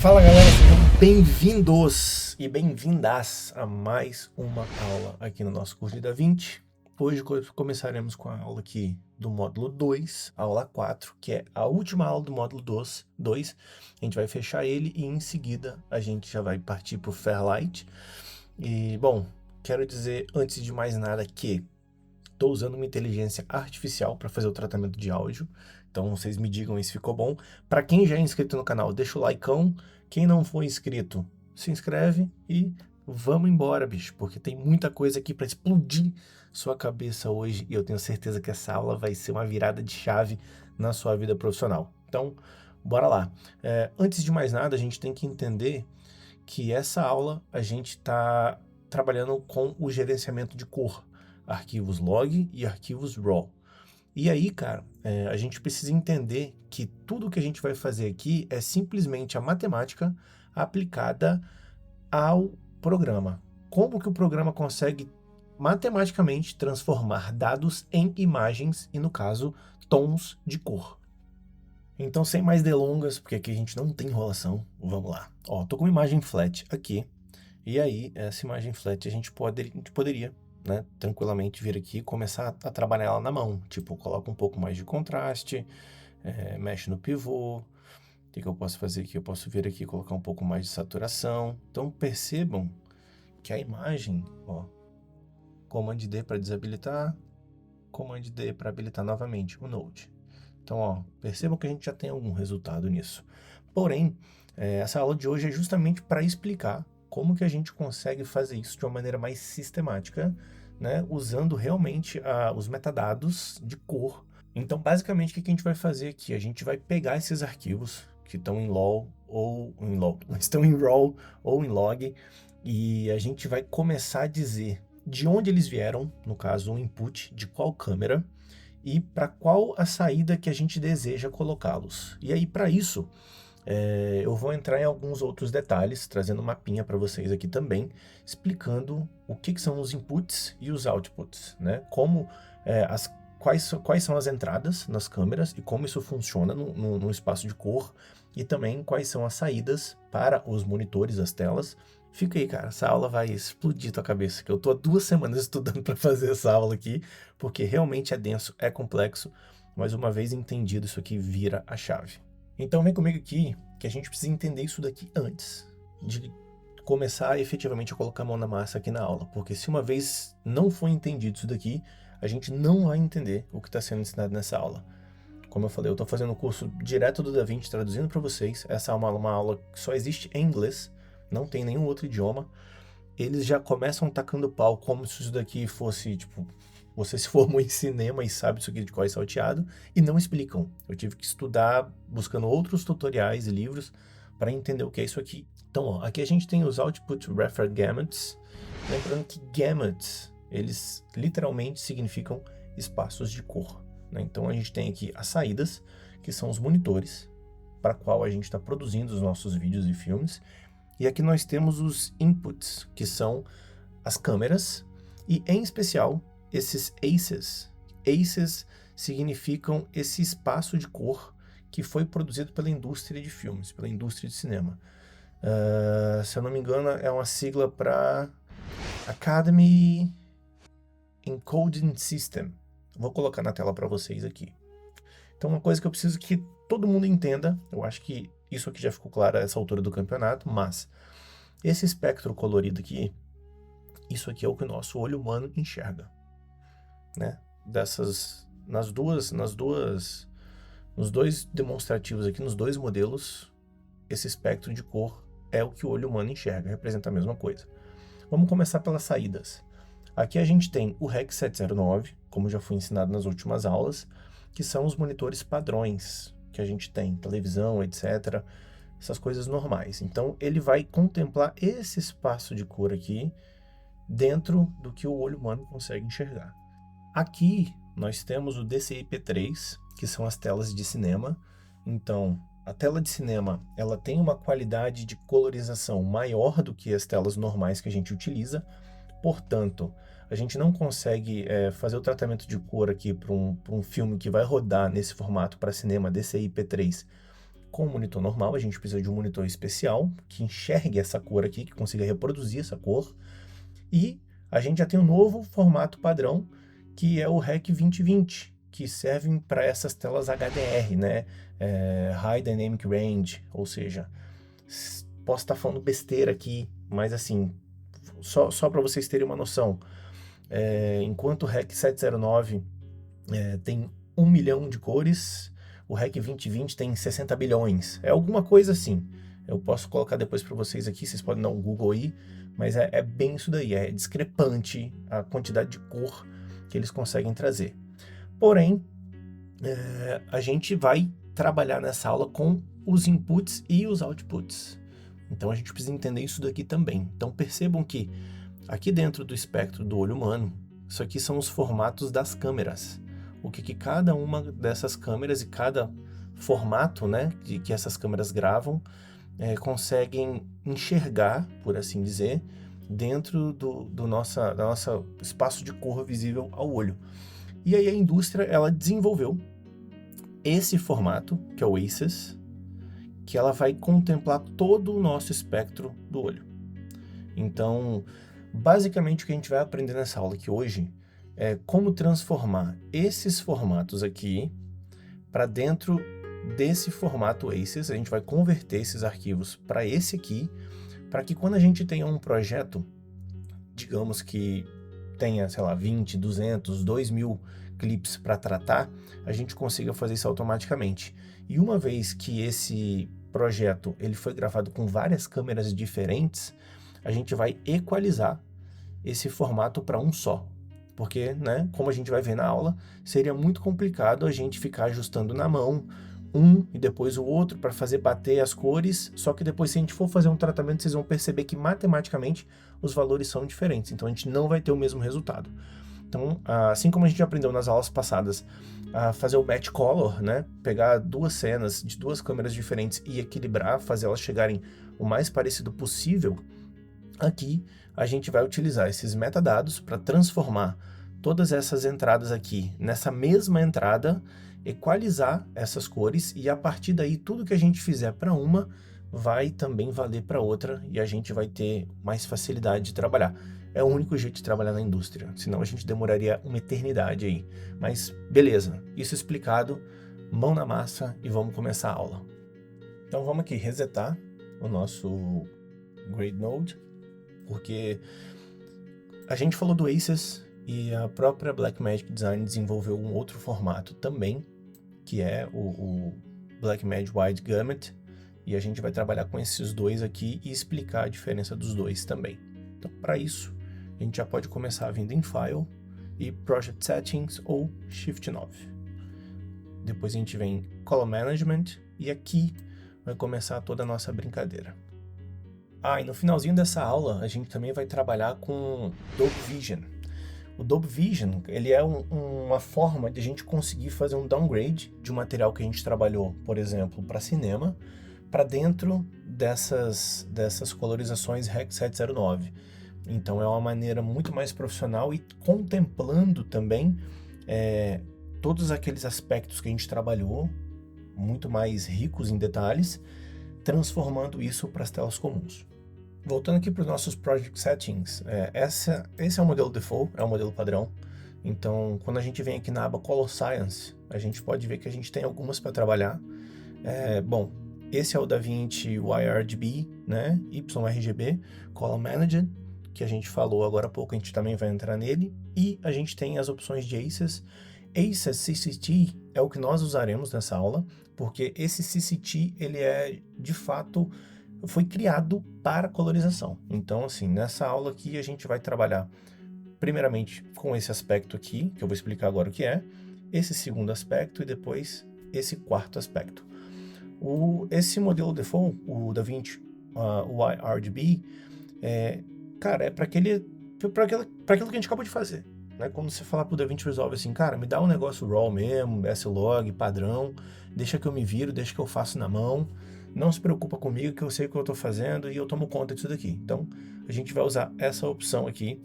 Fala galera, sejam bem-vindos e bem-vindas a mais uma aula aqui no nosso curso de DaVinci. Hoje começaremos com a aula aqui do módulo 2, aula 4, que é a última aula do módulo 2. A gente vai fechar ele e em seguida a gente já vai partir para o Fairlight. E, bom, quero dizer antes de mais nada que estou usando uma inteligência artificial para fazer o tratamento de áudio. Então vocês me digam se ficou bom. Para quem já é inscrito no canal, deixa o likeão. Quem não for inscrito, se inscreve e vamos embora, bicho. Porque tem muita coisa aqui para explodir sua cabeça hoje. E eu tenho certeza que essa aula vai ser uma virada de chave na sua vida profissional. Então, bora lá. Antes de mais nada, a gente tem que entender que essa aula a gente está trabalhando com o gerenciamento de cor. Arquivos log e arquivos raw. E aí, cara, a gente precisa entender que tudo que a gente vai fazer aqui é simplesmente a matemática aplicada ao programa. Como que o programa consegue matematicamente transformar dados em imagens e, no caso, tons de cor. Então, sem mais delongas, porque aqui a gente não tem enrolação, vamos lá. Ó, tô com uma imagem flat aqui, e aí essa imagem flat a gente poderia, né, tranquilamente vir aqui e começar a trabalhar ela na mão. Tipo, coloca um pouco mais de contraste, mexe no pivô. O que eu posso fazer aqui? Eu posso vir aqui e colocar um pouco mais de saturação. Então percebam que a imagem, ó, Command D para desabilitar, Command D para habilitar novamente o Node. Então, ó, percebam que a gente já tem algum resultado nisso. Porém, essa aula de hoje é justamente para explicar como que a gente consegue fazer isso de uma maneira mais sistemática, né, usando realmente os metadados de cor. Então, basicamente, o que a gente vai fazer aqui? A gente vai pegar esses arquivos que estão em LOL ou em LOL, estão em RAW ou em log, e a gente vai começar a dizer de onde eles vieram, no caso, o input, de qual câmera, e para qual a saída que a gente deseja colocá-los. E aí, para isso, eu vou entrar em alguns outros detalhes, trazendo um mapinha para vocês aqui também, explicando o que são os inputs e os outputs, né? Como, quais são as entradas nas câmeras e como isso funciona no espaço de cor, e também quais são as saídas para os monitores, as telas. Fica aí, cara, essa aula vai explodir tua cabeça, que eu tô há 2 semanas estudando para fazer essa aula aqui, porque realmente é denso, é complexo, mas uma vez entendido, isso aqui vira a chave. Então vem comigo aqui, que a gente precisa entender isso daqui antes de começar efetivamente a colocar a mão na massa aqui na aula, porque se uma vez não for entendido isso daqui, a gente não vai entender o que está sendo ensinado nessa aula. Como eu falei, eu estou fazendo o curso direto do DaVinci, traduzindo para vocês. Essa é uma aula que só existe em inglês, não tem nenhum outro idioma. Eles já começam tacando pau como se isso daqui fosse, tipo, você se formou em cinema e sabe isso aqui de cor e salteado, e não explicam. Eu tive que estudar buscando outros tutoriais e livros para entender o que é isso aqui. Então, ó, aqui a gente tem os Output Referred Gamuts. Lembrando que gamuts, eles literalmente significam espaços de cor, né? Então a gente tem aqui as saídas, que são os monitores, para qual a gente está produzindo os nossos vídeos e filmes. E aqui nós temos os inputs, que são as câmeras, e em especial esses ACES. ACES significam esse espaço de cor que foi produzido pela indústria de filmes, pela indústria de cinema. Se eu não me engano, é uma sigla para Academy Encoding System. Vou colocar na tela para vocês aqui. Então, uma coisa que eu preciso que todo mundo entenda, eu acho que isso aqui já ficou claro a essa altura do campeonato, mas esse espectro colorido aqui, isso aqui é o que o nosso olho humano enxerga, né? Nos dois demonstrativos aqui, nos dois modelos, esse espectro de cor é o que o olho humano enxerga, representa a mesma coisa. Vamos começar pelas saídas. Aqui a gente tem o REC 709, como já foi ensinado nas últimas aulas, que são os monitores padrões que a gente tem, televisão, etc., essas coisas normais. Então ele vai contemplar esse espaço de cor aqui dentro do que o olho humano consegue enxergar. Aqui nós temos o DCI-P3, que são as telas de cinema. Então a tela de cinema, ela tem uma qualidade de colorização maior do que as telas normais que a gente utiliza. Portanto, a gente não consegue fazer o tratamento de cor aqui para um filme que vai rodar nesse formato para cinema DCI-P3 com o monitor normal, a gente precisa de um monitor especial que enxergue essa cor aqui, que consiga reproduzir essa cor. E a gente já tem um novo formato padrão, que é o REC 2020, que servem para essas telas HDR, né? High Dynamic Range, ou seja, posso estar falando besteira aqui, mas assim, só para vocês terem uma noção, enquanto o REC 709 tem 1 milhão de cores, o REC 2020 tem 60 bilhões, é alguma coisa assim. Eu posso colocar depois para vocês aqui, vocês podem dar um Google aí, mas é bem isso daí, é discrepante a quantidade de cor que eles conseguem trazer. Porém, a gente vai trabalhar nessa aula com os inputs e os outputs. Então a gente precisa entender isso daqui também. Então percebam que aqui dentro do espectro do olho humano, isso aqui são os formatos das câmeras. O que cada uma dessas câmeras e cada formato, né, que essas câmeras gravam, conseguem enxergar, por assim dizer, dentro do nosso espaço de cor visível ao olho. E aí a indústria, ela desenvolveu esse formato, que é o ACES, que ela vai contemplar todo o nosso espectro do olho. Então, basicamente o que a gente vai aprender nessa aula aqui hoje é como transformar esses formatos aqui para dentro desse formato ACES. A gente vai converter esses arquivos para esse aqui, para que quando a gente tenha um projeto, digamos que tenha, sei lá, 20, 200, 2.000 clips para tratar, a gente consiga fazer isso automaticamente. E uma vez que esse projeto ele foi gravado com várias câmeras diferentes, a gente vai equalizar esse formato para um só. Porque, né, como a gente vai ver na aula, seria muito complicado a gente ficar ajustando na mão um e depois o outro para fazer bater as cores, só que depois se a gente for fazer um tratamento, vocês vão perceber que matematicamente os valores são diferentes, então a gente não vai ter o mesmo resultado. Então, assim como a gente aprendeu nas aulas passadas a fazer o match color, né, pegar duas cenas de duas câmeras diferentes e equilibrar, fazer elas chegarem o mais parecido possível, aqui a gente vai utilizar esses metadados para transformar todas essas entradas aqui nessa mesma entrada, equalizar essas cores e a partir daí tudo que a gente fizer para uma vai também valer para outra e a gente vai ter mais facilidade de trabalhar. É o único jeito de trabalhar na indústria, senão a gente demoraria uma eternidade aí. Mas beleza, isso explicado, mão na massa e vamos começar a aula. Então vamos aqui resetar o nosso Grade Node, porque a gente falou do ACES e a própria Blackmagic Design desenvolveu um outro formato também, que é o Blackmagic Wide Gamut, e a gente vai trabalhar com esses dois aqui e explicar a diferença dos dois também. Então, para isso, a gente já pode começar vindo em File e Project Settings ou Shift 9. Depois a gente vem em Color Management e aqui vai começar toda a nossa brincadeira. E no finalzinho dessa aula a gente também vai trabalhar com Dolby Vision. O Dolby Vision, ele é uma forma de a gente conseguir fazer um downgrade de um material que a gente trabalhou, por exemplo, para cinema, para dentro dessas colorizações REC 709. Então é uma maneira muito mais profissional e contemplando também todos aqueles aspectos que a gente trabalhou, muito mais ricos em detalhes, transformando isso para as telas comuns. Voltando aqui para os nossos Project Settings, esse é o modelo default, é o modelo padrão. Então, quando a gente vem aqui na aba Color Science, a gente pode ver que a gente tem algumas para trabalhar. Bom, esse é o DaVinci YRGB, né? YRGB, Color Manager, que a gente falou agora há pouco, a gente também vai entrar nele. E a gente tem as opções de ACES. ACES CCT é o que nós usaremos nessa aula, porque esse CCT, ele de fato, foi criado para colorização. Então, assim, nessa aula aqui a gente vai trabalhar primeiramente com esse aspecto aqui, que eu vou explicar agora o que é, esse segundo aspecto e depois esse quarto aspecto. Esse modelo default, o DaVinci YRGB, cara, é para aquilo que a gente acabou de fazer. Né? Quando você falar pro DaVinci Resolve assim, cara, me dá um negócio RAW mesmo, S-Log, padrão, deixa que eu me viro, deixa que eu faço na mão, não se preocupa comigo que eu sei o que eu estou fazendo e eu tomo conta disso daqui. Então, a gente vai usar essa opção aqui,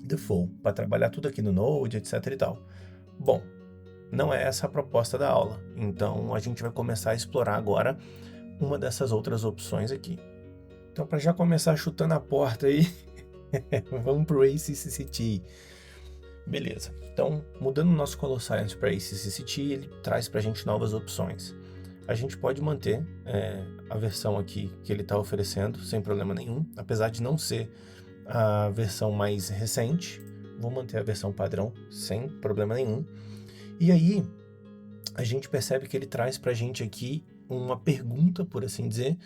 Default, para trabalhar tudo aqui no Node, etc e tal. Bom, não é essa a proposta da aula. Então, a gente vai começar a explorar agora uma dessas outras opções aqui. Então, para já começar chutando a porta aí, vamos para o ACCT. Beleza. Então, mudando o nosso Colosscience para ACCT, ele traz para a gente novas opções. A gente pode manter a versão aqui que ele está oferecendo, sem problema nenhum, apesar de não ser a versão mais recente. Vou manter a versão padrão, sem problema nenhum. E aí, a gente percebe que ele traz para a gente aqui uma pergunta, por assim dizer.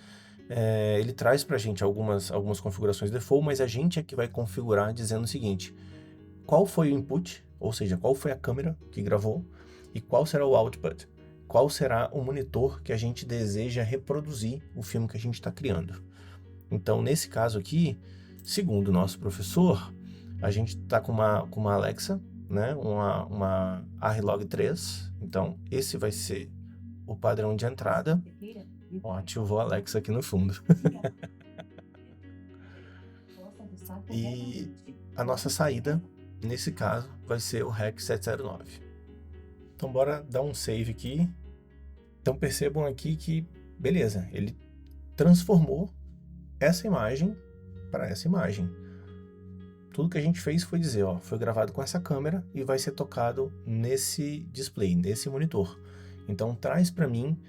Ele traz para a gente algumas configurações default, mas a gente é que vai configurar dizendo o seguinte: qual foi o input, ou seja, qual foi a câmera que gravou, e qual será o output, qual será o monitor que a gente deseja reproduzir o filme que a gente está criando. Então, nesse caso aqui, segundo o nosso professor, a gente está com uma Alexa, né, uma R-Log 3, então esse vai ser o padrão de entrada. Ó, ativou a Alexa aqui no fundo. E a nossa saída, nesse caso, vai ser o REC 709. Então bora dar um save aqui. Então percebam aqui que, beleza, ele transformou essa imagem para essa imagem. Tudo que a gente fez foi dizer, ó, foi gravado com essa câmera e vai ser tocado nesse display, nesse monitor. Então traz para mim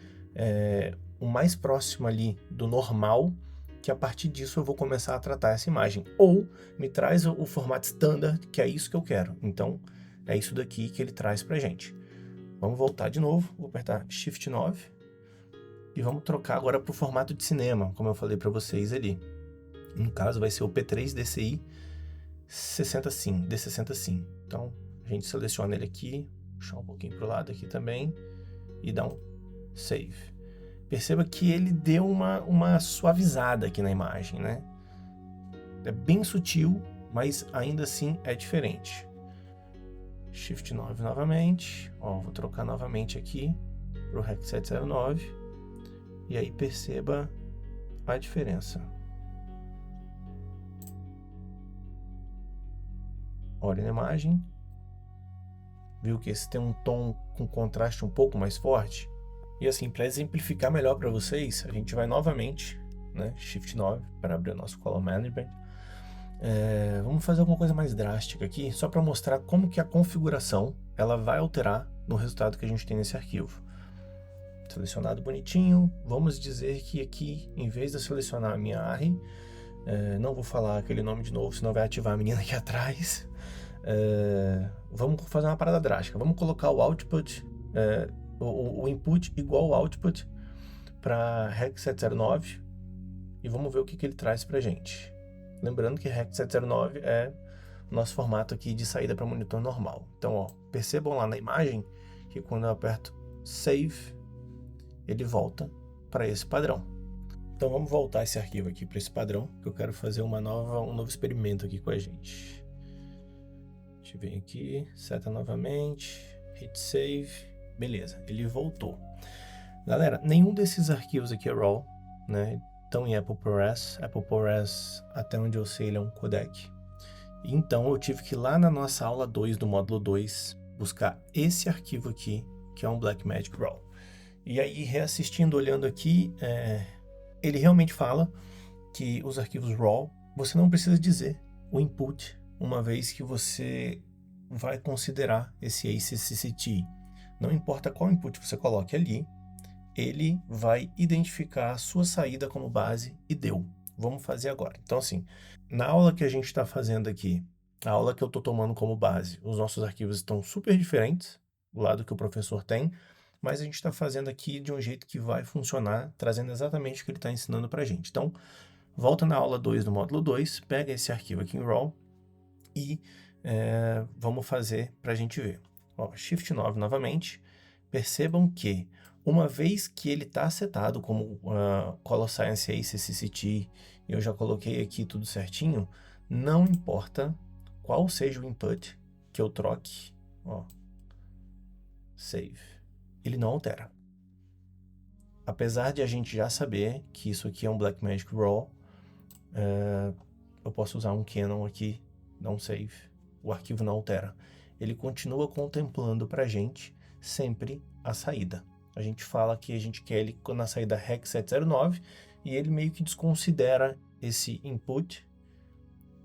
o mais próximo ali do normal, que a partir disso eu vou começar a tratar essa imagem. Ou me traz o formato standard, que é isso que eu quero. Então é isso daqui que ele traz pra gente. Vamos voltar de novo, vou apertar Shift 9 e vamos trocar agora para o formato de cinema, como eu falei para vocês ali. No caso vai ser o P3 DCI 60 Sim, D60 Sim. Então a gente seleciona ele aqui, puxar um pouquinho para o lado aqui também e dá um Save. Perceba que ele deu uma suavizada aqui na imagem, né? É bem sutil, mas ainda assim é diferente. Shift 9 novamente, ó, vou trocar novamente aqui para o REC 709 e aí perceba a diferença. Olha na imagem, viu que esse tem um tom com contraste um pouco mais forte? E assim, para exemplificar melhor para vocês, a gente vai novamente, né, Shift 9 para abrir o nosso Color Management. Vamos fazer alguma coisa mais drástica aqui, só para mostrar como que a configuração ela vai alterar no resultado que a gente tem nesse arquivo. Selecionado bonitinho, vamos dizer que aqui, em vez de eu selecionar a minha ARRI, não vou falar aquele nome de novo, senão vai ativar a menina aqui atrás. Vamos fazer uma parada drástica, vamos colocar o output, o input igual ao output para REC 709 e vamos ver o que ele traz para gente. Lembrando que REC 709 é o nosso formato aqui de saída para monitor normal. Então, ó, percebam lá na imagem que quando eu aperto Save, ele volta para esse padrão. Então vamos voltar esse arquivo aqui para esse padrão, que eu quero fazer um novo experimento aqui com a gente. A gente vem aqui, seta novamente, hit Save, beleza, ele voltou. Galera, nenhum desses arquivos aqui é RAW, né? Estão em Apple ProRes. Apple ProRes, até onde eu sei, ele é um codec. Então eu tive que ir lá na nossa aula 2 do módulo 2 buscar esse arquivo aqui, que é um Blackmagic RAW. E aí, reassistindo, olhando aqui, ele realmente fala que os arquivos RAW, você não precisa dizer o input, uma vez que você vai considerar esse ACCT. Não importa qual input você coloque ali, ele vai identificar a sua saída como base e deu. Vamos fazer agora. Então, assim, na aula que a gente está fazendo aqui, a aula que eu estou tomando como base, os nossos arquivos estão super diferentes do lado que o professor tem, mas a gente está fazendo aqui de um jeito que vai funcionar, trazendo exatamente o que ele está ensinando para a gente. Então, volta na aula 2 do módulo 2, pega esse arquivo aqui em RAW e vamos fazer para a gente ver. Ó, Shift 9 novamente. Percebam que, uma vez que ele está setado como Colosscience ACCT, eu já coloquei aqui tudo certinho, não importa qual seja o input que eu troque, ó, Save, ele não altera. Apesar de a gente já saber que isso aqui é um Blackmagic RAW, eu posso usar um Canon aqui, dar um Save, o arquivo não altera. Ele continua contemplando para a gente sempre a saída. A gente fala que a gente quer ele na saída REC 709 e ele meio que desconsidera esse input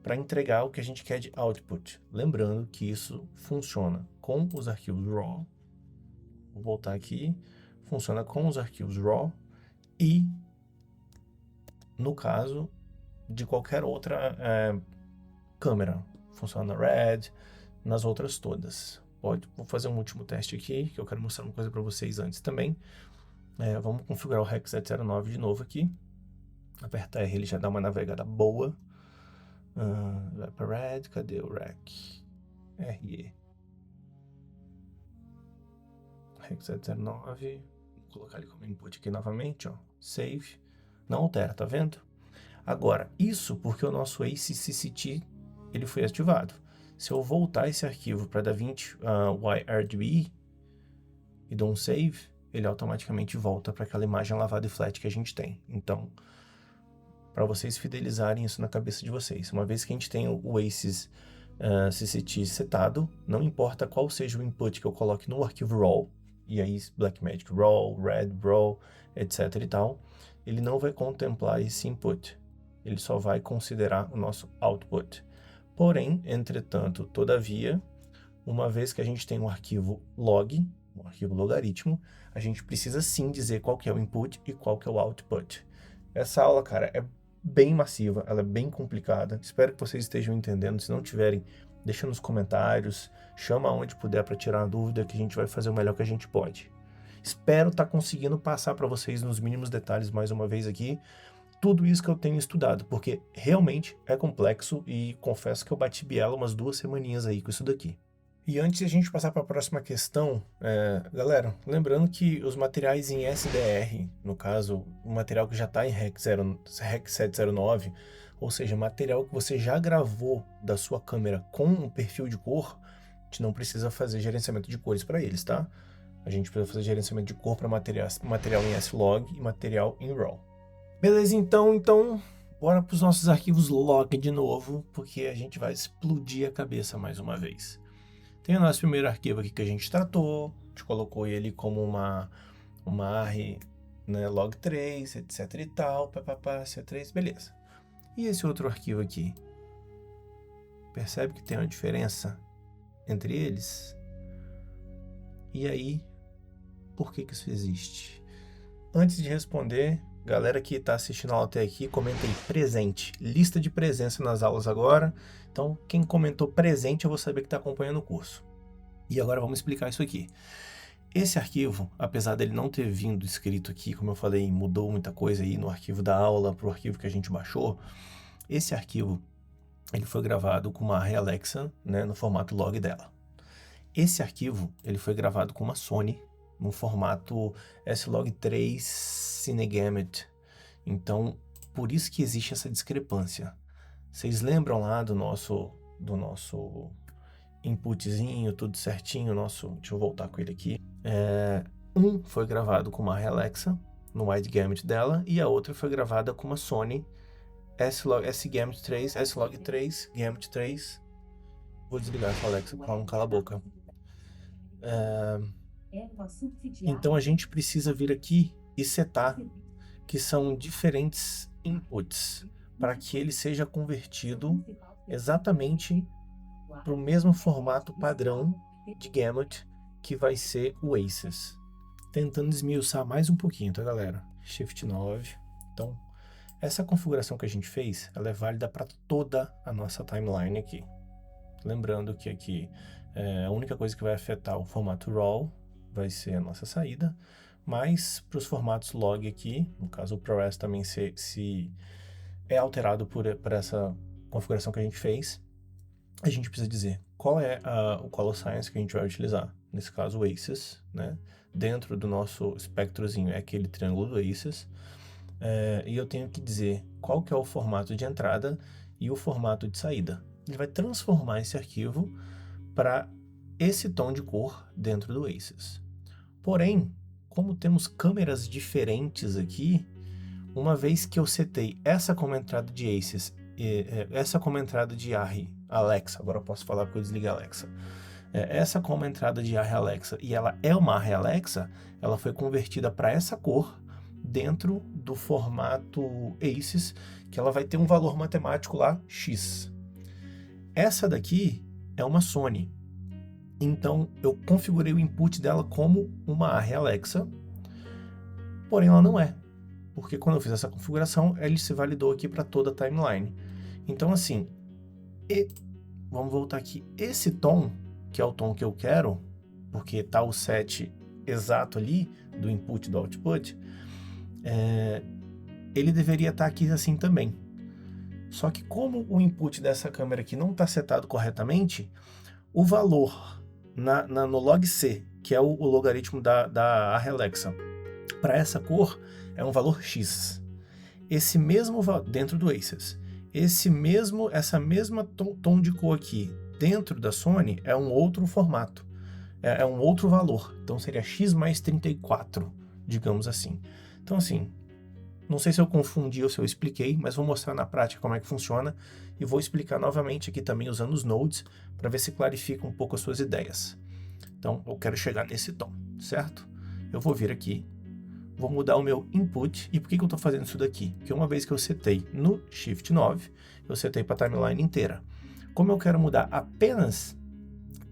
para entregar o que a gente quer de output. Lembrando que isso funciona com os arquivos RAW. Vou voltar aqui. Funciona com os arquivos RAW e, no caso de qualquer outra câmera. Funciona na Red, nas outras todas. Vou fazer um último teste aqui, que eu quero mostrar uma coisa para vocês antes também. Vamos configurar o REC 709 de novo aqui. Apertar R, ele já dá uma navegada boa. Vai para Red, cadê o REC? RE. REC 709. Vou colocar ele como input aqui novamente, ó. Save. Não altera, tá vendo? Agora, isso porque o nosso ACCCT ele foi ativado. Se eu voltar esse arquivo para DaVinci YRDB e dou um save, ele automaticamente volta para aquela imagem lavada e flat que a gente tem. Então, para vocês fidelizarem isso na cabeça de vocês, uma vez que a gente tem o ACES CCT setado, não importa qual seja o input que eu coloque no arquivo RAW, e aí Blackmagic RAW, Red RAW, etc e tal, ele não vai contemplar esse input, ele só vai considerar o nosso output. Porém, entretanto, todavia, uma vez que a gente tem um arquivo log, um arquivo logaritmo, a gente precisa sim dizer qual que é o input e qual que é o output. Essa aula, cara, é bem massiva, ela é bem complicada. Espero que vocês estejam entendendo. Se não tiverem, deixa nos comentários, chama onde puder para tirar a dúvida, que a gente vai fazer o melhor que a gente pode. Espero estar conseguindo passar para vocês nos mínimos detalhes mais uma vez aqui tudo isso que eu tenho estudado, porque realmente é complexo e confesso que eu bati biela umas 2 semaninhas aí com isso daqui. E antes de a gente passar para a próxima questão, galera, lembrando que os materiais em SDR, no caso, o material que já está em REC 709, ou seja, material que você já gravou da sua câmera com um perfil de cor, a gente não precisa fazer gerenciamento de cores para eles, tá? A gente precisa fazer gerenciamento de cor para material em S-Log e material em RAW. Beleza, então, bora para os nossos arquivos log de novo, porque a gente vai explodir a cabeça mais uma vez. Tem o nosso primeiro arquivo aqui que a gente tratou, a gente colocou ele como uma ARRI, né, log3, etc e tal, C3, beleza. E esse outro arquivo aqui? Percebe que tem uma diferença entre eles? E aí, por que isso existe? Antes de responder, galera que está assistindo a aula até aqui, comenta aí, presente. Lista de presença nas aulas agora. Então, quem comentou presente, eu vou saber que está acompanhando o curso. E agora vamos explicar isso aqui. Esse arquivo, apesar dele não ter vindo escrito aqui, como eu falei, mudou muita coisa aí no arquivo da aula para o arquivo que a gente baixou. Esse arquivo, ele foi gravado com uma ARRI Alexa, né, no formato log dela. Esse arquivo, ele foi gravado com uma Sony, no formato S-Log3 Cinegamut. Então, por isso que existe essa discrepância. Vocês lembram lá do nosso inputzinho, tudo certinho, deixa eu voltar com ele aqui. Um foi gravado com uma ARRI Alexa, no Wide Gamut dela, e a outra foi gravada com uma Sony S-Gamut 3, S-Log 3, Gamut 3. Vou desligar essa Alexa para não calar a boca. Então a gente precisa vir aqui e setar que são diferentes inputs para que ele seja convertido exatamente para o mesmo formato padrão de Gamut que vai ser o ACES. Tentando esmiuçar mais um pouquinho, tá, galera? Shift 9. Então, essa configuração que a gente fez, ela é válida para toda a nossa timeline aqui. Lembrando que aqui a única coisa que vai afetar o formato RAW vai ser a nossa saída, mas para os formatos log aqui, no caso o ProRes também se é alterado por essa configuração que a gente fez, a gente precisa dizer qual é o Color Science que a gente vai utilizar. Nesse caso o ACES, né? Dentro do nosso espectrozinho é aquele triângulo do ACES, e eu tenho que dizer qual que é o formato de entrada e o formato de saída. Ele vai transformar esse arquivo para esse tom de cor dentro do ACES. Porém, como temos câmeras diferentes aqui, uma vez que eu setei essa como entrada de ACES, essa como entrada de ARRI, Alexa, agora eu posso falar porque eu desliguei a Alexa, Essa como entrada de Arri Alexa, e ela é uma Arri Alexa, ela foi convertida para essa cor dentro do formato ACES, que ela vai ter um valor matemático lá, X. Essa daqui é uma Sony. Então, eu configurei o input dela como uma Arri Alexa, porém ela não é. Porque quando eu fiz essa configuração, ele se validou aqui para toda a timeline. Então, assim, vamos voltar aqui. Esse tom, que é o tom que eu quero, porque está o set exato ali, do input e do output, ele deveria estar aqui assim também. Só que como o input dessa câmera aqui não está setado corretamente, o valor no log C, que é o logaritmo da Arri Alexa, para essa cor é um valor X. Esse mesmo dentro do ACES, essa mesma tom de cor aqui dentro da Sony é um outro formato, é um outro valor. Então seria X mais 34, digamos assim. Então assim, não sei se eu confundi ou se eu expliquei, mas vou mostrar na prática como é que funciona e vou explicar novamente aqui também usando os nodes para ver se clarifica um pouco as suas ideias. Então eu quero chegar nesse tom, certo? Eu vou vir aqui, vou mudar o meu input. E por que eu estou fazendo isso daqui? Porque uma vez que eu setei no Shift 9, eu setei para a timeline inteira. Como eu quero mudar apenas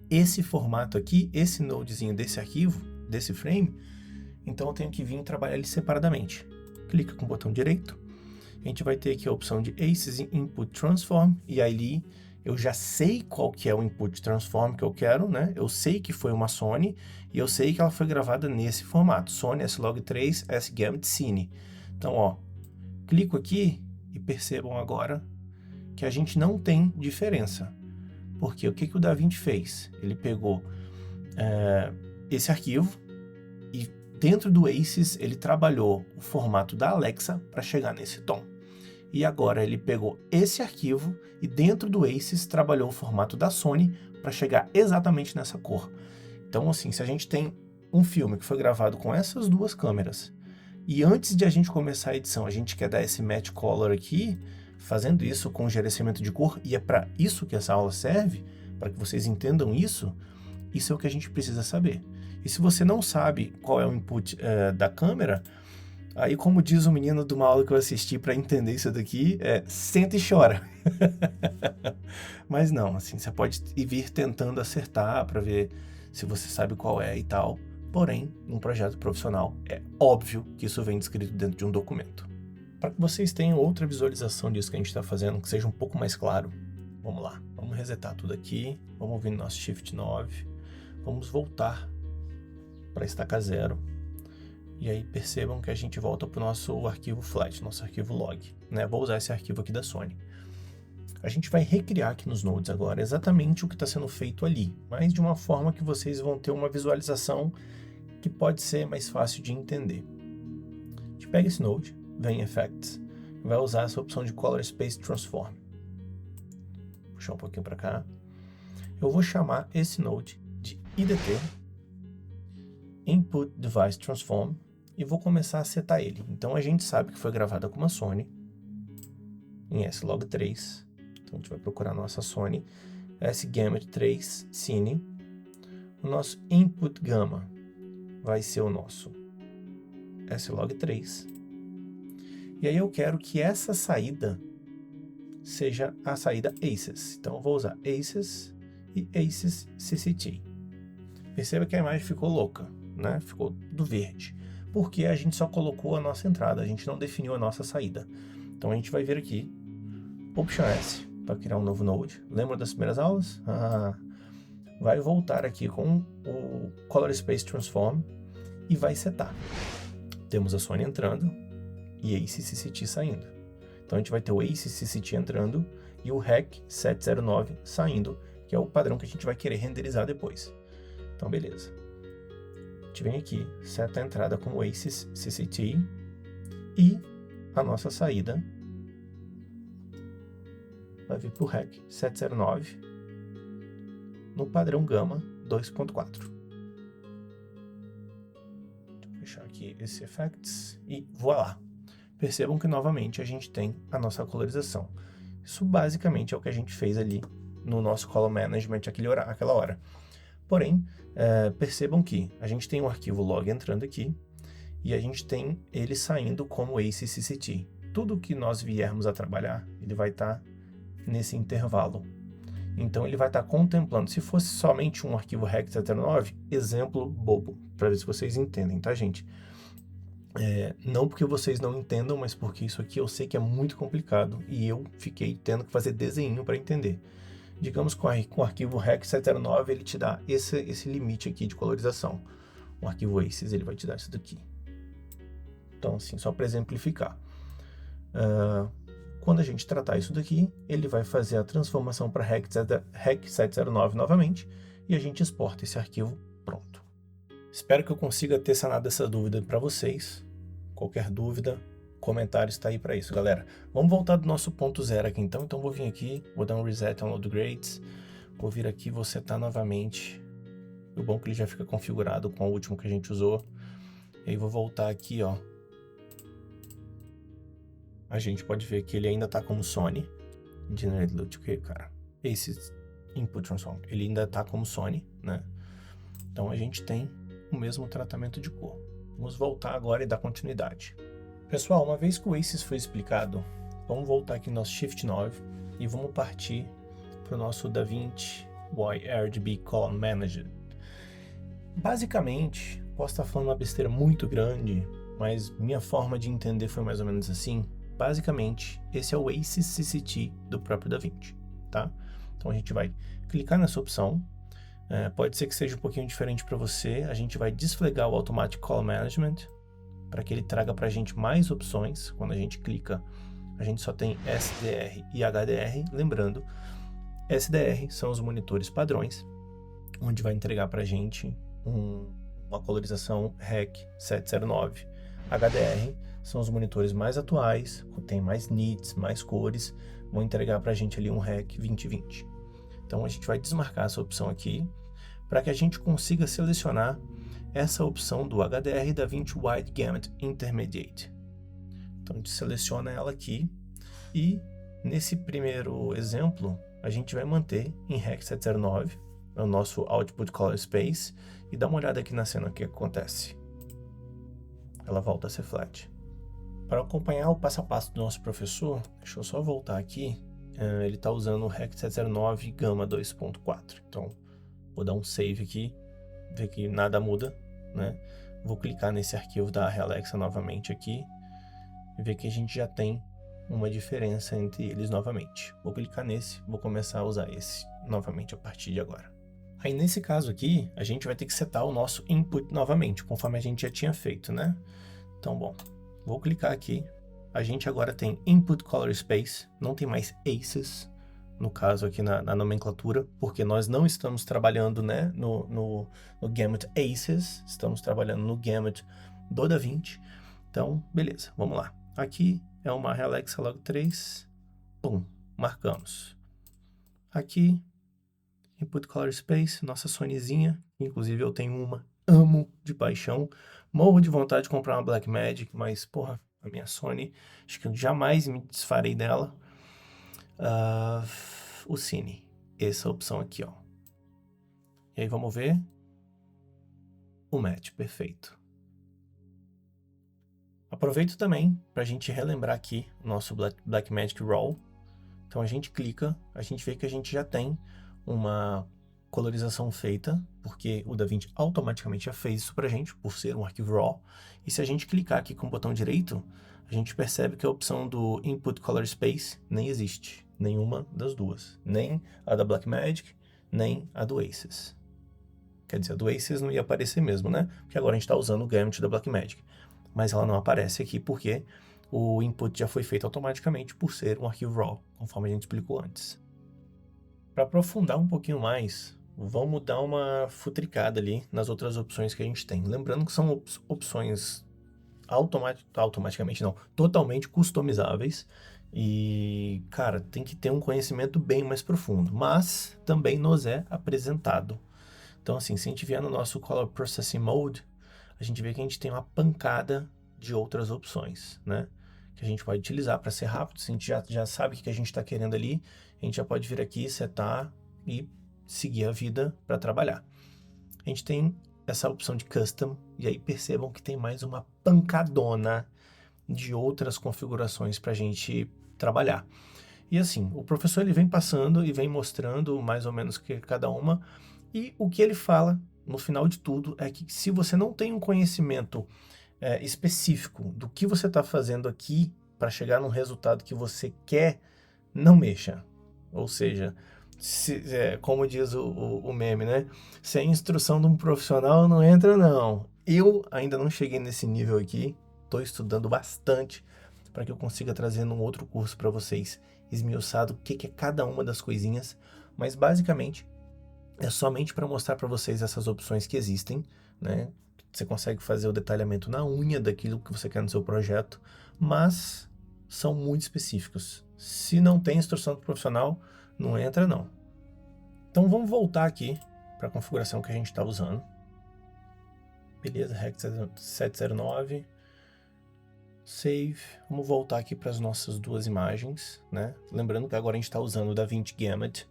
esse formato aqui, esse nodezinho desse arquivo, desse frame, então eu tenho que vir trabalhar ele separadamente. Clica com o botão direito, a gente vai ter aqui a opção de ACES Input Transform, e aí eu já sei qual que é o Input Transform que eu quero, né? Eu sei que foi uma Sony, e eu sei que ela foi gravada nesse formato, Sony S-Log3 S-Gamut Cine. Então, ó, clico aqui e percebam agora que a gente não tem diferença. Porque o que o DaVinci fez? Ele pegou esse arquivo e dentro do ACES ele trabalhou o formato da Alexa para chegar nesse tom. E agora ele pegou esse arquivo e dentro do ACES trabalhou o formato da Sony para chegar exatamente nessa cor. Então assim, se a gente tem um filme que foi gravado com essas duas câmeras e antes de a gente começar a edição a gente quer dar esse match color aqui, fazendo isso com gerenciamento de cor, e é para isso que essa aula serve, para que vocês entendam isso é o que a gente precisa saber. E se você não sabe qual é o input da câmera, aí como diz o menino de uma aula que eu assisti para entender isso daqui, senta e chora. Mas não, assim, você pode vir tentando acertar para ver se você sabe qual é e tal. Porém, num projeto profissional, é óbvio que isso vem descrito dentro de um documento. Para que vocês tenham outra visualização disso que a gente está fazendo, que seja um pouco mais claro, vamos lá. Vamos resetar tudo aqui, vamos vir no nosso Shift 9, vamos voltar para estaca 0. E aí percebam que a gente volta para o nosso arquivo flat, nosso arquivo log, né? Vou usar esse arquivo aqui da Sony. A gente vai recriar aqui nos nodes agora exatamente o que está sendo feito ali, mas de uma forma que vocês vão ter uma visualização que pode ser mais fácil de entender. A gente pega esse node, vem em Effects, vai usar essa opção de Color Space Transform. Vou puxar um pouquinho para cá. Eu vou chamar esse node de IDT, Input Device Transform, e vou começar a setar ele. Então a gente sabe que foi gravada com uma Sony em S-Log3. Então a gente vai procurar a nossa Sony S-Gamut 3 Cine. O nosso Input Gamma vai ser o nosso S-Log3. E aí eu quero que essa saída seja a saída ACES. Então eu vou usar ACES e ACES CCT. Perceba que a imagem ficou louca, né? Ficou do verde. Porque a gente só colocou a nossa entrada, a gente não definiu a nossa saída. Então a gente vai vir aqui, Option S, para criar um novo node. Lembra das primeiras aulas? Vai voltar aqui com o Color Space Transform e vai setar. Temos a Sony entrando e ACES CCT saindo. Então a gente vai ter o ACES CCT entrando e o REC 709 saindo, que é o padrão que a gente vai querer renderizar depois. Então beleza. A gente vem aqui, seta a entrada com o ACES CCT e a nossa saída vai vir para o REC 709 no padrão Gamma 2.4. Vou fechar aqui esse Effects e voilá. Percebam que novamente a gente tem a nossa colorização. Isso basicamente é o que a gente fez ali no nosso Color Management aquela hora. Porém, percebam que a gente tem um arquivo log entrando aqui e a gente tem ele saindo como ACCCT. Tudo que nós viermos a trabalhar, ele vai estar nesse intervalo. Então ele vai estar contemplando. Se fosse somente um arquivo rec.709, exemplo bobo, para ver se vocês entendem, tá, gente? Não porque vocês não entendam, mas porque isso aqui eu sei que é muito complicado e eu fiquei tendo que fazer desenho para entender. Digamos que com o arquivo rec.709 ele te dá esse limite aqui de colorização. O arquivo ACES ele vai te dar isso daqui. Então assim, só para exemplificar. Quando a gente tratar isso daqui, ele vai fazer a transformação para rec.709 novamente e a gente exporta esse arquivo pronto. Espero que eu consiga ter sanado essa dúvida para vocês. Qualquer dúvida, comentário está aí para isso, galera. Vamos voltar do nosso ponto zero aqui então. Então vou vir aqui, vou dar um reset on load grades, vou vir aqui, vou setar novamente. O bom é que ele já fica configurado com o último que a gente usou. E aí vou voltar aqui, ó. A gente pode ver que ele ainda está como Sony. Generate Loot, que cara? Esse Input Transform, ele ainda está como Sony, né? Então a gente tem o mesmo tratamento de cor. Vamos voltar agora e dar continuidade. Pessoal, uma vez que o ACES foi explicado, vamos voltar aqui no nosso Shift 9 e vamos partir para o nosso DaVinci YRGB Column Manager. Basicamente, posso estar falando uma besteira muito grande, mas minha forma de entender foi mais ou menos assim. Basicamente, esse é o ACCCT do próprio DaVinci, tá? Então a gente vai clicar nessa opção. Pode ser que seja um pouquinho diferente para você. A gente vai desflegar o Automatic Column Management para que ele traga para a gente mais opções. Quando a gente clica, a gente só tem SDR e HDR. Lembrando, SDR são os monitores padrões, onde vai entregar para a gente uma colorização REC 709. HDR são os monitores mais atuais, tem mais nits, mais cores, vão entregar para a gente ali um REC 2020. Então a gente vai desmarcar essa opção aqui, para que a gente consiga selecionar essa opção do HDR DaVinci Wide Gamut Intermediate. Então a gente seleciona ela aqui, e nesse primeiro exemplo, a gente vai manter em REC 709, é o nosso Output Color Space, e dá uma olhada aqui na cena o que acontece. Ela volta a ser flat. Para acompanhar o passo a passo do nosso professor, deixa eu só voltar aqui. Ele está usando o REC 709 Gamma 2.4. Então, vou dar um save aqui, ver que nada muda, né? Vou clicar nesse arquivo da Alexa novamente aqui e ver que a gente já tem uma diferença entre eles novamente. Vou clicar nesse, vou começar a usar esse novamente a partir de agora. Aí nesse caso aqui, a gente vai ter que setar o nosso input novamente, conforme a gente já tinha feito, né? Então, bom, vou clicar aqui. A gente agora tem Input Color Space, não tem mais ACES, no caso aqui na nomenclatura, porque nós não estamos trabalhando, né, no Gamut ACES, estamos trabalhando no Gamut do DaVinci. Então, beleza, vamos lá. Aqui é uma Alexa Log 3, pum, marcamos. Aqui, Input Color Space, nossa Sonyzinha, inclusive eu tenho uma, amo de paixão, morro de vontade de comprar uma Blackmagic, mas, porra, a minha Sony, acho que eu jamais me desfarei dela. O Cine, essa opção aqui, ó. E aí vamos ver o match, perfeito. Aproveito também para a gente relembrar aqui o nosso Blackmagic Raw. Então a gente clica, a gente vê que a gente já tem uma colorização feita, porque o DaVinci automaticamente já fez isso pra gente, por ser um arquivo RAW. E se a gente clicar aqui com o botão direito, a gente percebe que a opção do Input Color Space nem existe. Nenhuma das duas. Nem a da Blackmagic, nem a do ACES. Quer dizer, a do ACES não ia aparecer mesmo, né? Porque agora a gente está usando o Gamut da Blackmagic. Mas ela não aparece aqui porque o input já foi feito automaticamente por ser um arquivo RAW, conforme a gente explicou antes. Para aprofundar um pouquinho mais, vamos dar uma futricada ali nas outras opções que a gente tem. Lembrando que são opções automaticamente não, totalmente customizáveis. E, cara, tem que ter um conhecimento bem mais profundo, mas também nos é apresentado. Então, assim, se a gente vier no nosso Color Processing Mode, a gente vê que a gente tem uma pancada de outras opções, né? Que a gente pode utilizar para ser rápido. Se a gente já sabe o que a gente está querendo ali, a gente já pode vir aqui, setar e seguir a vida para trabalhar. a gente tem essa opção de Custom, e aí percebam que tem mais uma pancadona de outras configurações para a gente trabalhar. E assim, o professor ele vem passando e vem mostrando mais ou menos que cada uma, e o que ele fala no final de tudo é que se você não tem um conhecimento específico do que você está fazendo aqui para chegar no resultado que você quer, não mexa. Ou seja, como diz o meme, né? Se é instrução de um profissional, não entra não. Eu ainda não cheguei nesse nível aqui, estou estudando bastante para que eu consiga trazer num outro curso para vocês, esmiuçado o que é cada uma das coisinhas, mas basicamente é somente para mostrar para vocês essas opções que existem, né? Você consegue fazer o detalhamento na unha daquilo que você quer no seu projeto, mas são muito específicos. Se não tem instrução do profissional, não entra não. Então vamos voltar aqui para a configuração que a gente está usando. Beleza, Rec 709. Save. Vamos voltar aqui para as nossas duas imagens, né? Lembrando que agora a gente está usando o DaVinci Gamut.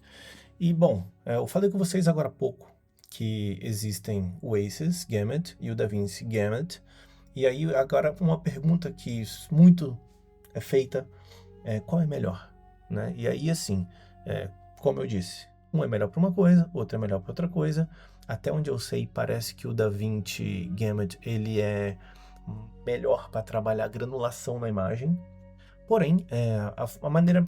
E bom, eu falei com vocês agora há pouco que existem o Aces Gamut e o DaVinci Gamut. E aí agora uma pergunta que muito é feita é qual é melhor, né? E aí assim, como eu disse, um é melhor para uma coisa, outro é melhor para outra coisa. Até onde eu sei, parece que o DaVinci Gamut ele é melhor para trabalhar granulação na imagem. Porém, a maneira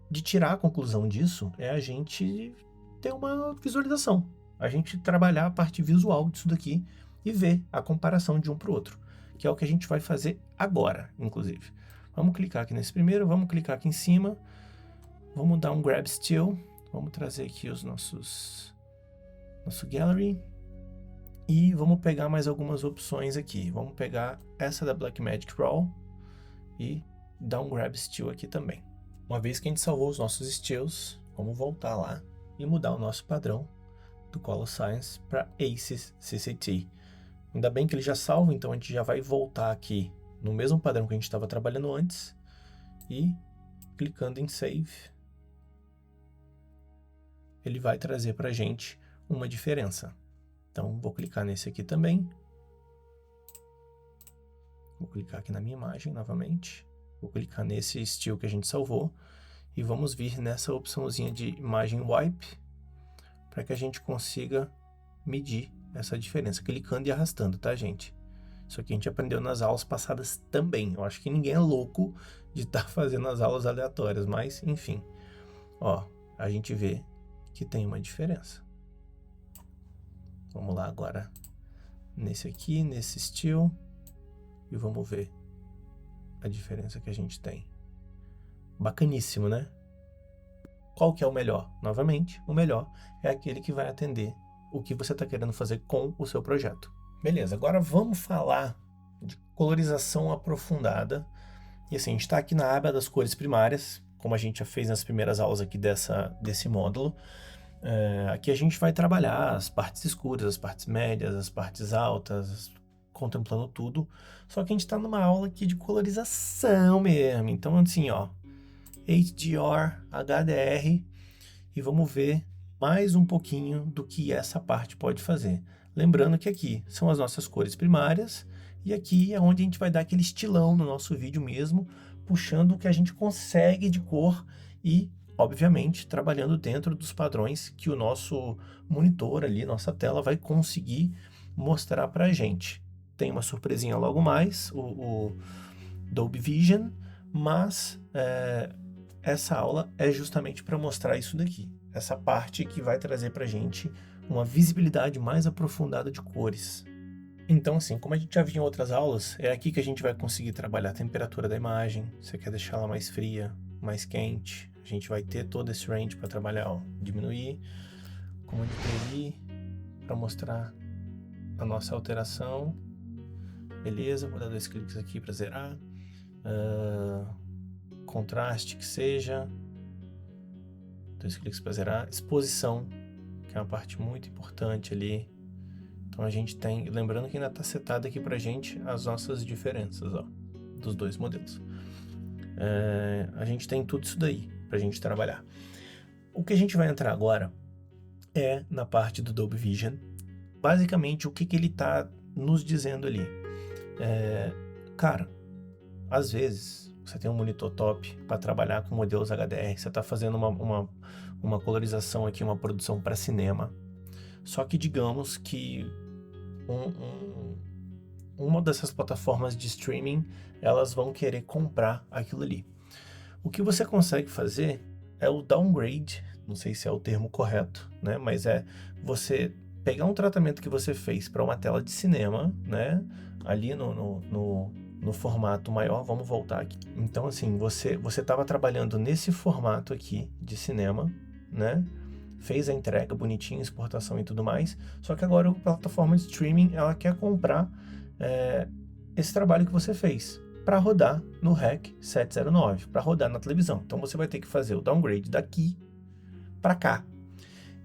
de tirar a conclusão disso é a gente ter uma visualização, a gente trabalhar a parte visual disso daqui e ver a comparação de um para o outro, que é o que a gente vai fazer agora, inclusive. Vamos clicar aqui nesse primeiro, vamos clicar aqui em cima, vamos dar um Grab Still, vamos trazer aqui os nosso Gallery e vamos pegar mais algumas opções aqui. Vamos pegar essa da Blackmagic Raw e dar um Grab Still aqui também. Uma vez que a gente salvou os nossos stills, vamos voltar lá e mudar o nosso padrão do Color Science para Aces CCT. Ainda bem que ele já salva, então a gente já vai voltar aqui no mesmo padrão que a gente estava trabalhando antes e clicando em Save, ele vai trazer para a gente uma diferença. Então vou clicar nesse aqui também, vou clicar aqui na minha imagem novamente, vou clicar nesse still que a gente salvou e vamos vir nessa opçãozinha de imagem Wipe para que a gente consiga medir essa diferença, clicando e arrastando, tá, gente? Isso aqui a gente aprendeu nas aulas passadas também. Eu acho que ninguém é louco de estar fazendo as aulas aleatórias, mas, enfim. Ó, a gente vê que tem uma diferença. Vamos lá agora nesse aqui, nesse still, e vamos ver a diferença que a gente tem. Bacaníssimo, né? Qual que é o melhor? Novamente, o melhor é aquele que vai atender o que você está querendo fazer com o seu projeto. Beleza, agora vamos falar de colorização aprofundada. E assim, a gente está aqui na aba das cores primárias, como a gente já fez nas primeiras aulas aqui desse módulo. Aqui a gente vai trabalhar as partes escuras, as partes médias, as partes altas, contemplando tudo. Só que a gente está numa aula aqui de colorização mesmo. Então assim, ó, HDR, HDR, e vamos ver mais um pouquinho do que essa parte pode fazer. Lembrando que aqui são as nossas cores primárias, e aqui é onde a gente vai dar aquele estilão no nosso vídeo mesmo, puxando o que a gente consegue de cor e, obviamente, trabalhando dentro dos padrões que o nosso monitor ali, nossa tela, vai conseguir mostrar para a gente. Tem uma surpresinha logo mais, o Dolby Vision, mas essa aula é justamente para mostrar isso daqui, essa parte que vai trazer para a gente uma visibilidade mais aprofundada de cores. Então assim, como a gente já viu em outras aulas, é aqui que a gente vai conseguir trabalhar a temperatura da imagem. Você quer deixar ela mais fria, mais quente, a gente vai ter todo esse range para trabalhar, ó, diminuir, como diminuir, para mostrar a nossa alteração. Beleza, vou dar 2 cliques aqui para zerar. Contraste que seja, 2 cliques para zerar. Exposição, que é uma parte muito importante ali. Então a gente tem, lembrando que ainda está setado aqui pra gente as nossas diferenças, ó, dos dois modelos. A gente tem tudo isso daí pra gente trabalhar. O que a gente vai entrar agora é na parte do Dolby Vision, basicamente, o que ele está nos dizendo ali? Cara, às vezes você tem um monitor top para trabalhar com modelos HDR, você está fazendo uma colorização aqui, uma produção para cinema, só que digamos que uma dessas plataformas de streaming, elas vão querer comprar aquilo ali. O que você consegue fazer é o downgrade, não sei se é o termo correto, né? Mas é você pegar um tratamento que você fez para uma tela de cinema, né? Ali no formato maior, vamos voltar aqui. Então, assim, você estava trabalhando nesse formato aqui de cinema, né? Fez a entrega bonitinho, exportação e tudo mais, só que agora a plataforma de streaming, ela quer comprar esse trabalho que você fez para rodar no REC 709, para rodar na televisão. Então você vai ter que fazer o downgrade daqui para cá.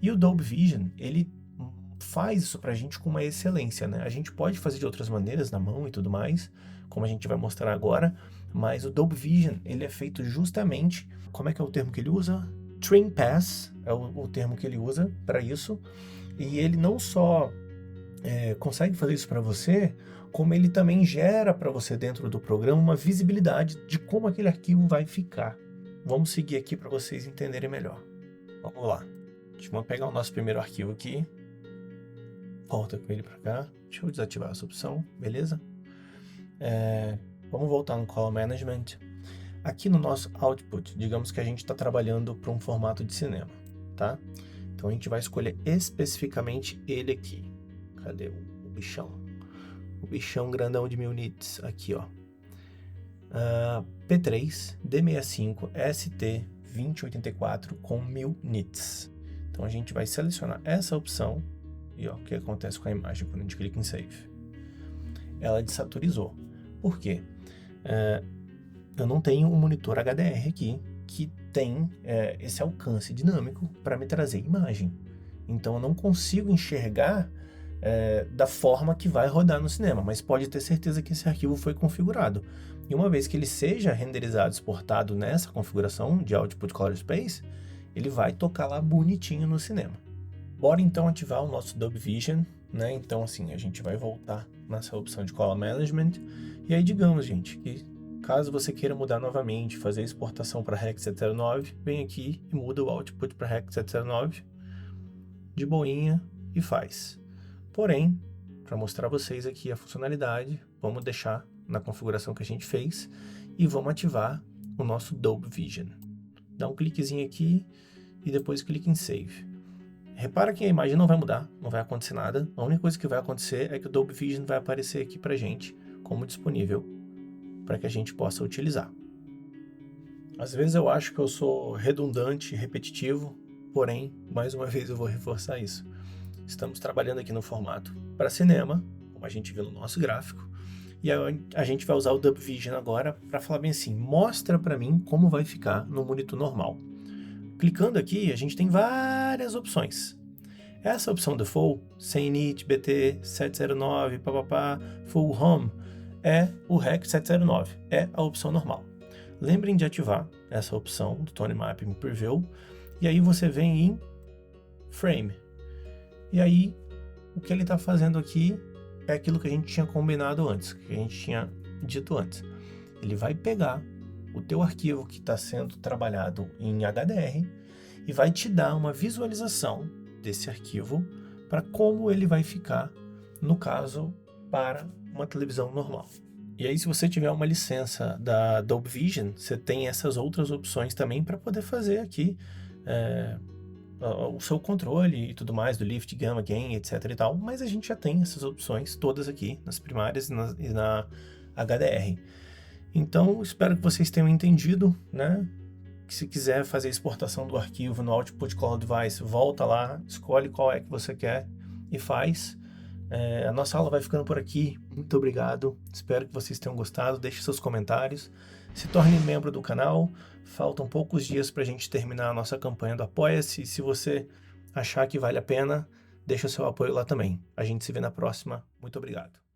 E o Dolby Vision, ele faz isso para a gente com uma excelência, né? A gente pode fazer de outras maneiras, na mão e tudo mais, como a gente vai mostrar agora, mas o Dolby Vision, ele é feito justamente, como é que é o termo que ele usa? Trim Pass é o termo que ele usa para isso, e ele não só consegue fazer isso para você, como ele também gera para você dentro do programa uma visibilidade de como aquele arquivo vai ficar. Vamos seguir aqui para vocês entenderem melhor. Vamos lá. Vamos pegar o nosso primeiro arquivo aqui. Volta com ele para cá. Deixa eu desativar essa opção, beleza? Vamos voltar no Color Management. Aqui no nosso Output, digamos que a gente está trabalhando para um formato de cinema, tá? Então a gente vai escolher especificamente ele aqui. Cadê o bichão? O bichão grandão de 1000 nits, aqui ó. P3, D65, ST2084 com 1000 nits. Então a gente vai selecionar essa opção e ó, o que acontece com a imagem quando a gente clica em Save? Ela desaturizou. Por quê? Eu não tenho um monitor HDR aqui que tem esse alcance dinâmico para me trazer imagem. Então eu não consigo enxergar da forma que vai rodar no cinema, mas pode ter certeza que esse arquivo foi configurado. E uma vez que ele seja renderizado, exportado nessa configuração de Output Color Space, ele vai tocar lá bonitinho no cinema. Bora então ativar o nosso Dolby Vision, né? Então assim, a gente vai voltar nessa opção de Color Management, e aí digamos, gente, que caso você queira mudar novamente, fazer a exportação para REC 709, vem aqui e muda o Output para REC 709, de boinha, e faz. Porém, para mostrar a vocês aqui a funcionalidade, vamos deixar na configuração que a gente fez e vamos ativar o nosso Dolby Vision. Dá um cliquezinho aqui e depois clique em Save. Repara que a imagem não vai mudar, não vai acontecer nada. A única coisa que vai acontecer é que o Dolby Vision vai aparecer aqui para a gente como disponível para que a gente possa utilizar. Às vezes eu acho que eu sou redundante e repetitivo, porém, mais uma vez eu vou reforçar isso. Estamos trabalhando aqui no formato para cinema, como a gente viu no nosso gráfico, e a gente vai usar o Dolby Vision agora para falar bem assim, mostra para mim como vai ficar no monitor normal. Clicando aqui, a gente tem várias opções. Essa opção Default, 100 nit, BT, 709, papapá, Full Home, é o REC 709, é a opção normal. Lembrem de ativar essa opção do Tone Mapping Preview, e aí você vem em Frame. E aí, o que ele está fazendo aqui é aquilo que a gente tinha combinado antes, que a gente tinha dito antes. Ele vai pegar o teu arquivo que está sendo trabalhado em HDR e vai te dar uma visualização desse arquivo para como ele vai ficar, no caso, para uma televisão normal. E aí, se você tiver uma licença da Dolby Vision, você tem essas outras opções também para poder fazer aqui o seu controle e tudo mais, do Lift, Gamma, Gain, etc e tal, mas a gente já tem essas opções todas aqui, nas primárias e na HDR. Então, espero que vocês tenham entendido, né? Que se quiser fazer a exportação do arquivo no Output Color Device, volta lá, escolhe qual é que você quer e faz. A nossa aula vai ficando por aqui. Muito obrigado. Espero que vocês tenham gostado. Deixe seus comentários. Se torne membro do canal. Faltam poucos dias para a gente terminar a nossa campanha do Apoia-se. Se você achar que vale a pena, deixa o seu apoio lá também. A gente se vê na próxima. Muito obrigado.